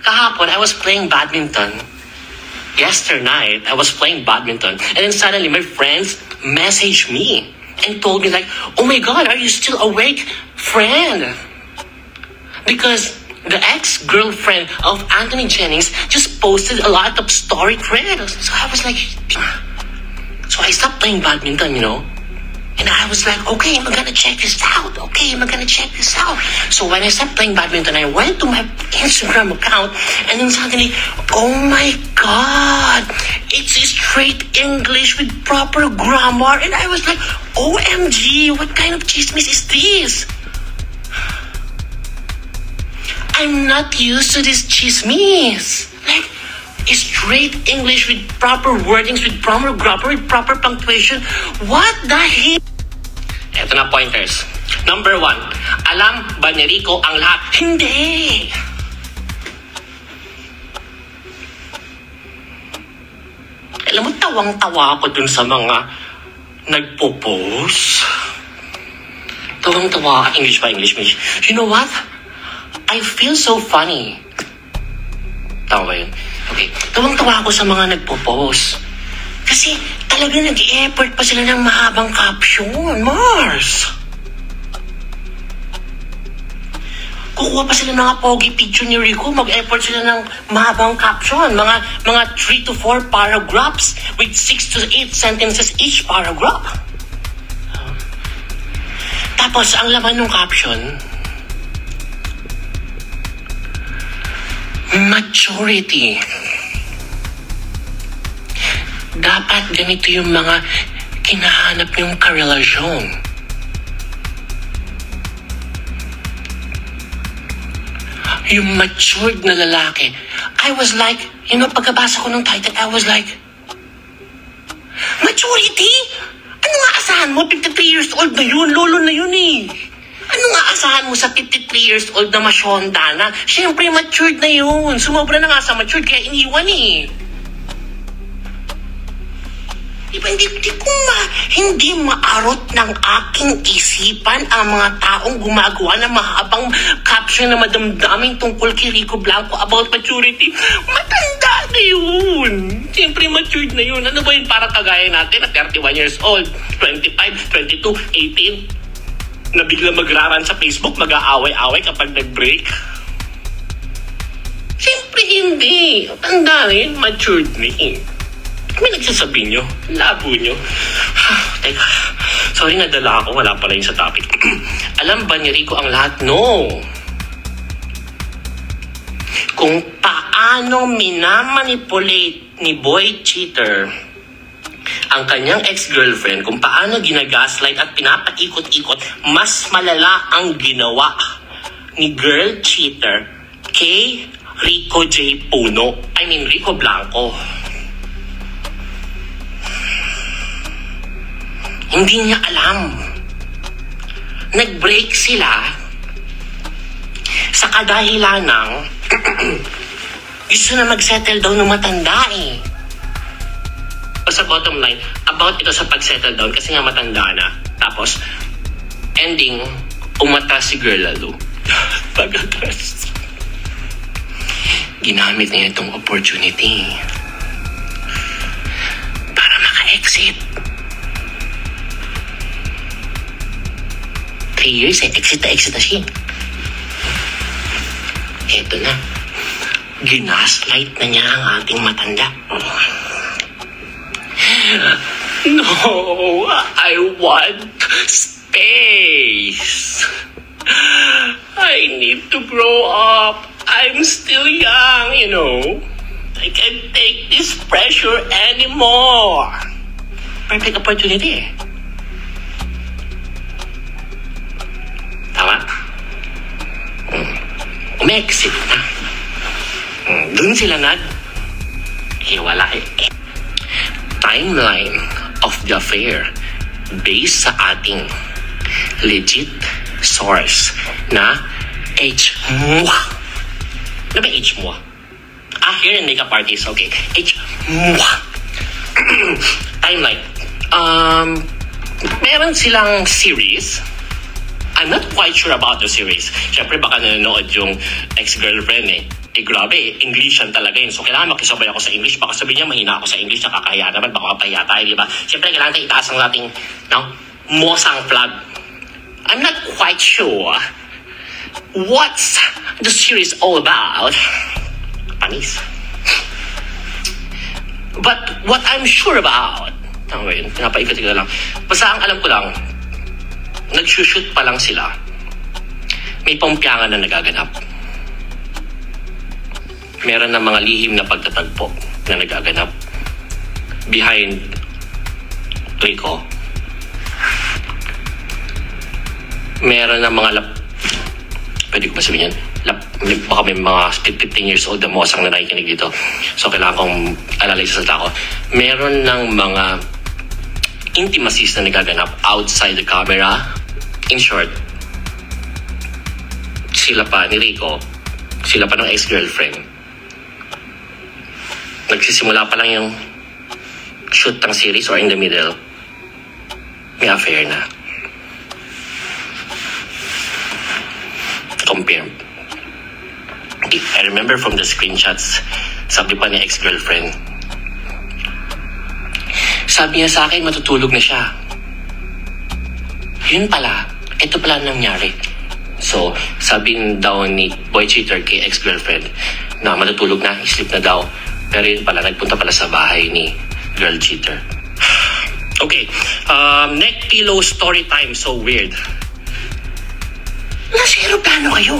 kahapon, I was playing badminton. Yesterday, I was playing badminton. And then suddenly, my friends messaged me and told me like, oh my God, are you still awake, friend? Because the ex-girlfriend of Anthony Jennings just posted a lot of story credits. So I was like, so I stopped playing badminton, And I was like, okay, I'm gonna check this out. So when I stopped playing badminton, I went to my Instagram account and then suddenly, oh my God, it's straight English with proper grammar. And I was like, OMG, what kind of chismis is this? I'm not used to this chismis. Like, straight English with proper wordings, with proper grammar, with proper punctuation. What the heck? Eto na pointers. Number 1, alam ba ni Rico ang lahat? Hindi! Alam mo, tawang-tawa ako dun sa mga nagpo-post. Tawang-tawa. English. You know what? I feel so funny. Tama ba yun? Okay. Tawang-tawa ako sa mga nagpo-post. Kasi talaga nag-e-effort pa sila ng mahabang caption. Mars! Kukuha pa sila ng mga pogi picture ni Rico. Mag-effort sila ng mahabang caption. Mga 3 to 4 paragraphs with 6 to 8 sentences each paragraph. Tapos, ang laman ng caption, maturity. Dapat ganito yung mga kinahanap yung karelasyon. Yung matured na lalaki. I was like, pagkabasa ko ng title, I was like, maturity? Ano nga asahan mo? 53 years old na yun. Lolo na yun eh. Ano nga asahan mo sa 53 years old na masyonda na? Siyempre, matured na yun. Sumobra na nga sa matured, kaya iniwan eh. Diba, hindi maarot ng aking isipan ang mga taong gumagawa ng mahabang caption na madamdaming tungkol kay Rico Blanco about maturity. Matanda na yun. Siyempre, matured na yun. Ano ba yun? Parang kagaya natin na 31 years old, 25, 22, 18, na bigla magraran sa Facebook, mag-aaway-aaway kapag nag-break. Siyempre, hindi. Tanda na yun, matured na yun. May nagsasabi nyo, labo nyo. Teka, sorry, nadala ako, wala pala yun sa topic. Alam ba ni Rico ang lahat? No. Kung paano minamanipulate ni Boy Cheater ang kanyang ex-girlfriend, kung paano ginagaslight at pinapaikot-ikot, mas malala ang ginawa ni Girl Cheater kay Rico J. Puno. Rico Blanco. Hindi niya alam. Nag-break sila sa kadahilan ng gusto na mag-settle down ng matanda eh. O sa bottom line, about ito sa pag-settle down kasi nga matanda na. Tapos, ending, umatras si Girl lalo. Pag-atras. Ginamit niya itong opportunity para maka-exit. 3 years exit na siya. Eto na. Ginaslight na niya ang ating matanda. No, I want space. I need to grow up. I'm still young, I can't take this pressure anymore. Perfect opportunity eh. Tama? Umexit na. Doon sila hiwalay. Timeline of the affair based sa ating legit source na H-MUA. Ano ba H-MUA? Here in makeup artist. Okay. H-MUA. Timeline. Meron silang series. I'm not quite sure about the series. Siyempre baka nanonood yung ex-girlfriend eh. Eh grabe, Englishan talaga yun. So kailangan makisabay ako sa English. Baka sabihin niya mahina ako sa English, nakakahiya naman, baka mapahiya tayo, di ba? Siyempre kailangan tayo itaas ang ating Mosang flag. I'm not quite sure what's the series all about. Panis. But what I'm sure about, yun, pinapaikat-ikat lang. Basta ang alam ko lang, nag-shoot pa lang sila. May pampyangan na nagaganap. Meron na mga lihim na pagtatagpo na nagaganap behind Rico. Meron na mga pwede ko ba sabihin yan? Baka may mga 15 years old na mosang na nakikinig dito. So kailangan kong alalay sa salita ko. Meron ng mga intimacies na nagaganap outside the camera. In short, sila pa ni Rico, sila pa ng ex-girlfriend. Nagsisimula pa lang yung shoot ng series or in the middle, may affair na. Compare. I remember from the screenshots, sabi pa ni ex-girlfriend, sabi niya sa akin, matutulog na siya. Yun pala, ito pala nangyari. So, sabi daw ni boy cheater kay ex-girlfriend na matutulog na, sleep na daw. Pero yun pala, nagpunta pala sa bahay ni girl cheater. Okay, neck pillow story time. So weird. Nasa aeroplano kayo.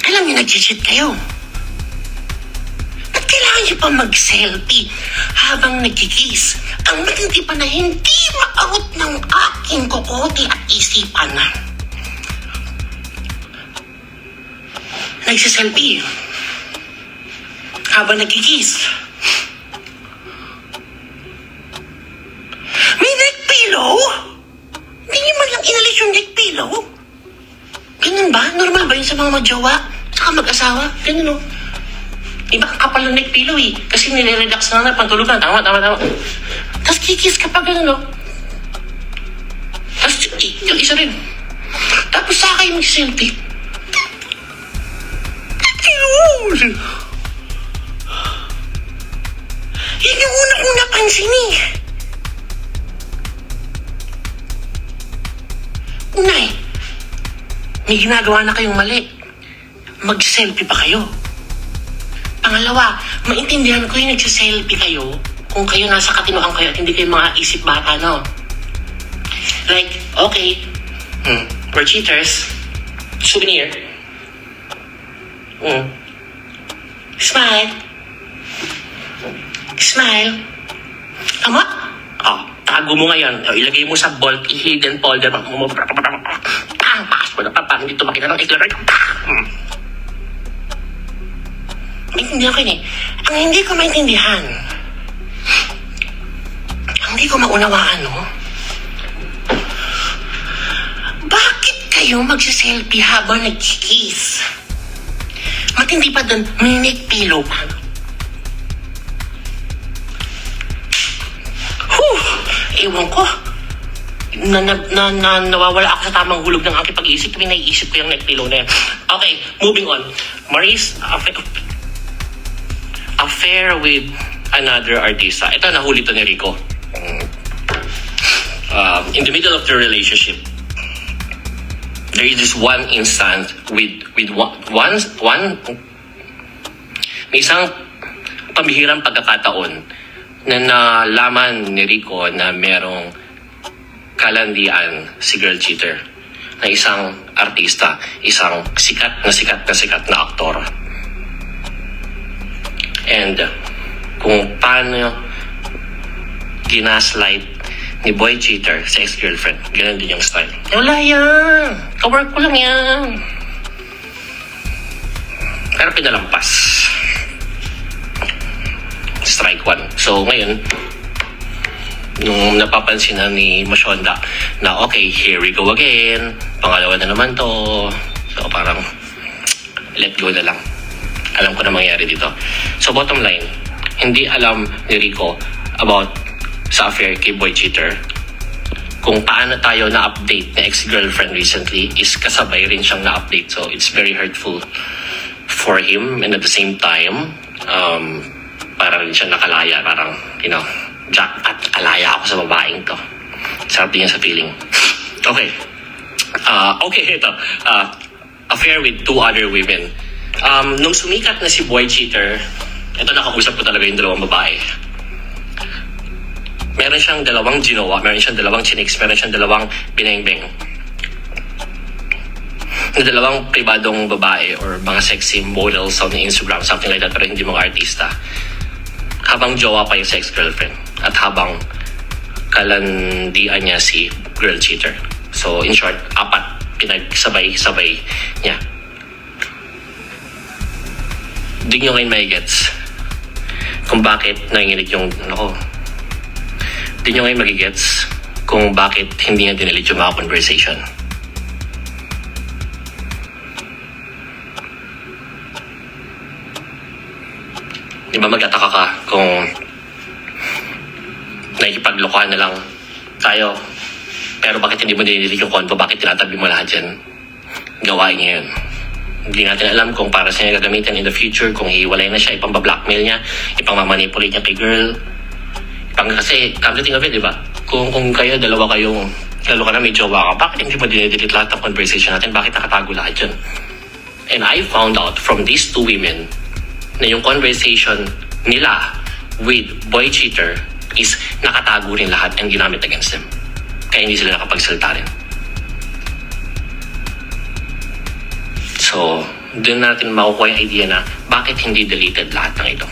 Alam niyo, nag-cheat kayo. Ba't kailangan niyo pa mag-selfie habang nagkikiss? Ang matindi pa na hindi maangot ng aking kokote at isipan. Nagsiselfie habang nagkikiss. May neck pillow? Hindi niyo man lang inalis yung neck pillow? Ganun ba? Normal ba yun sa mga magjowa? Saka mag-asawa? Ganun o. Iba kapal ng neck pillow eh. Kasi nire-relax na pantulog na. Tama. Tapos kikis ka pa ganun o. Tapos yung isa rin. Tapos saka yung mag-selfie. Yun yung una kong napansin eh. Unay, may ginagawa na kayong mali. Mag-selfie pa kayo. Pangalawa, maintindihan ko yung nagsiselfie kayo kung kayo nasa katinoan kayo at hindi kayo mga isip bata, no? Like, okay, we're cheaters. Souvenir. Smile. Smile. Tama? Oh, tago mo ngayon. O, ilagay mo sa vault, hidden folder. Password na pa, hindi ito makita ng iklaro. Maintindihan ko yun eh. Ang hindi ko maintindihan, ang hindi ko maunawaan, no? Bakit kayo magsiselfie habang nagkikiss? Matindi pa doon, may neck pillow pa. Ewan ko. Nawawala ako sa tamang hulog ng aking pag-iisip. May naiisip ko yung neck pillow na yan. Okay, moving on. Maurice, affair with another artista. Ito, nahuli to ni Rico. In the middle of the relationship, there is this one instance with one may isang pambihirang pagkakataon na nalaman ni Rico na merong kalandian si girl cheater na isang artista, isang sikat na aktor. And kung paano ginaslight ni boy cheater sa ex-girlfriend, ganun din yung style. Wala yan, kawork ko lang yan. Pero pinalampas. Strike one. So ngayon, nung napapansin na ni Mashonda na okay, here we go again, pangalawa na naman to, so parang let go na lang. Alam ko na mangyari dito. So bottom line, hindi alam ni Rico about sa affair kay boy cheater. kung paano tayo na-update na ex-girlfriend recently is kasabay rin siyang na-update. So, it's very hurtful for him. And at the same time, parang rin siya nakalaya. Parang, jackpot, alaya ako sa babaeng to. Sarap din yan sa feeling. Okay. Okay, ito. Affair with 2 other women. Nung sumikat na si Boy Cheater, ito nakausap ko talaga yung dalawang babae. Meron siyang 2 ginawa, meron siyang 2 chiniks, meron siyang 2 binengbeng. Na 2 pribadong babae or mga sexy models on Instagram, something like that, pero hindi mga artista. Habang jowa pa yung sex-girlfriend at habang kalandian niya si girl cheater. So, in short, 4 pinagsabay-sabay niya. Di nyo ngayon may gets kung bakit nanginginig yung, di nyo ngayon magigets kung bakit hindi nga dinilit yung mga conversation. Di ba mag-ataka ka kung nakikipaglokohan na lang tayo, pero bakit hindi mo dinilit yung konto? Bakit tinatabi mo lahat yan? Gawain niya yun. Hindi natin alam kung para sa niya gagamitin in the future, kung hiwalay na siya, ipang-blackmail niya, ipang-manipulate niya kay girl. Kasi, come to think of it, di ba? Kung kayo, dalawa kayong, lalo ka na may jowa ka, bakit hindi mo dinidelete lahat ng conversation natin? Bakit nakatago lahat yun? And I found out from these 2 women na yung conversation nila with Boy Cheater is nakatago rin lahat and ginamit against them. Kaya hindi sila nakapagsalita rin. So, doon natin makukuha yung idea na bakit hindi deleted lahat ng ito.